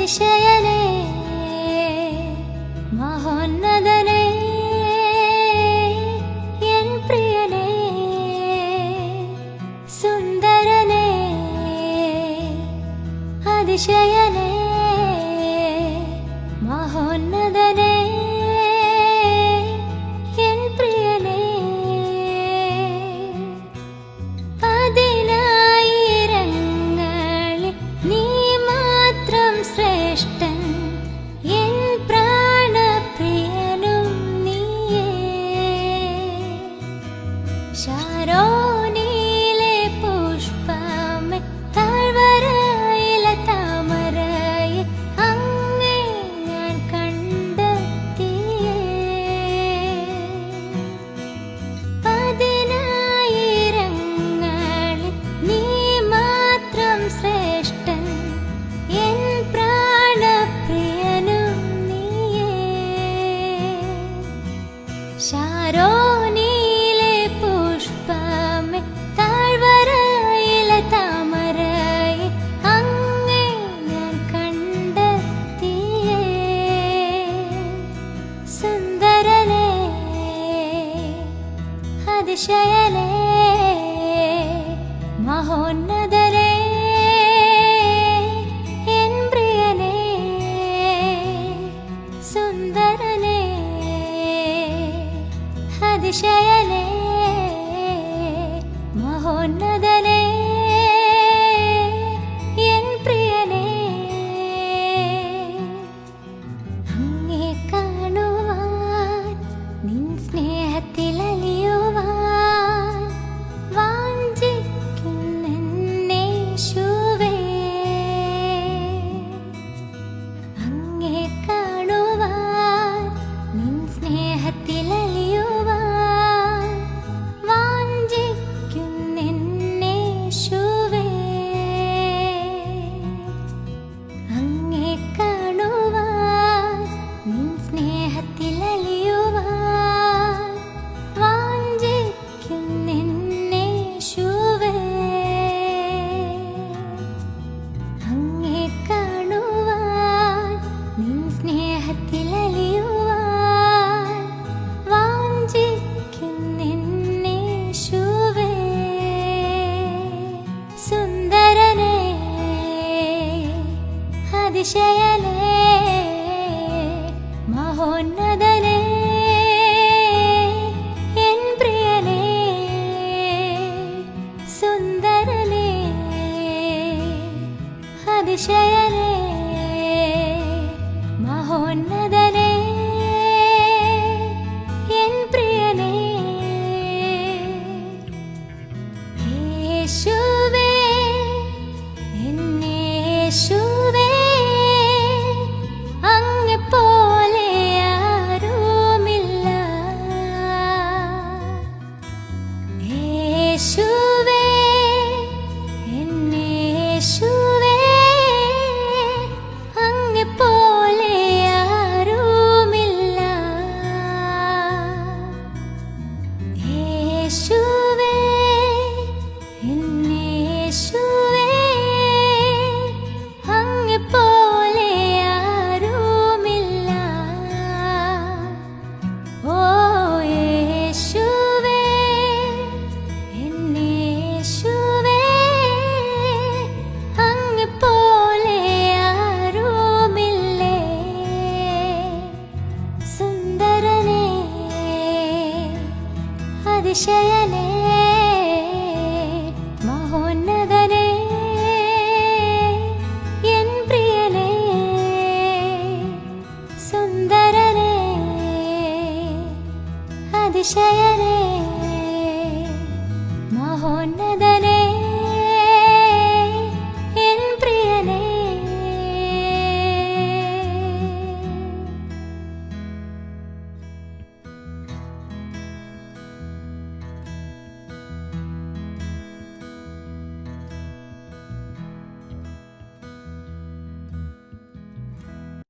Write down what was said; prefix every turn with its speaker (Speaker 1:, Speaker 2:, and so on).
Speaker 1: അതിശയനേ മഹോന്നതനേ N പ്രിയനേ സുന്ദരനേ അതിശയനേ മഹോന്നതനേ N പ്രിയനേ പതിനായിരങ്ങളിൽ നീ മാത്രം ശ്രേഷ്ഠൻ എൻ പ്രാണപ്രിയനും നീയേ ശാരോനിലെ പുഷ്പമേ താഴ്വരയിലെ താമരയെ അങ്ങേ ഞാൻ കണ്ടെത്തിയേ പതിനായിരങ്ങളിൽ നീ മാത്രം ശ്രേഷ്ഠൻ എൻ പ്രാണപ്രിയനും നീയേ ശാരോനിലെ പുഷ്പമേ താഴ്വരയിലെ താമരയെ അങ്ങേ ഞാൻ കണ്ടെത്തിയേ സുന്ദരനേ അതിശയനേ മഹോന്നതനേ എൻ പ്രിയനേ സുന്ദരനേ അതിശയനേ മഹോന്നതനേ എൻ പ്രിയനേ അങ്ങേ കാണുവാൻ നിൻ സ്നേഹത്തിലലിയുവാൻ വാഞ്ചിക്കുന്നേശുവേ അങ്ങേ കാണുവാൻ നിൻ സ്നേഹത്തിലലിയുവാൻ വാഞ്ചിക്കുന്നേശുവേ അങ്ങേ കാണുവാൻ നിൻ സ്നേഹത്തിലലിയുവാൻ വാഞ്ചിക്കുന്നേശുവേ അങ്ങേ കാണുവാൻ നിൻ സ്നേഹത്തിലലിയുവാൻ വാഞ്ചിക്കുന്നേശുവേ സുന്ദരനേ അതിശയനേ മഹോന്നതനേ എൻ പ്രിയനേ സുന്ദരനേ അതിശയനേ മഹോന്നതനേ എൻ പ്രിയനേ യേശുവേ എന്നേശുവേ അങ്ങെപ്പോലെ ആരുമില്ല യേശുവേ എന്നേശുവേ അങ്ങെപ്പോലെ ആരുമില്ല യേശുവേ എന്നേശുവേ അങ്ങെപ്പോലെ ആരുമില്ല ഓ യേശുവേ എന്നേശുവേ അങ്ങെപ്പോലെ ആരുമില്ലേ സുന്ദരനേ അതിശയനേ മഹോന്നതനേ എൻ പ്രിയനേ സുന്ദരനേ അതിശയനേ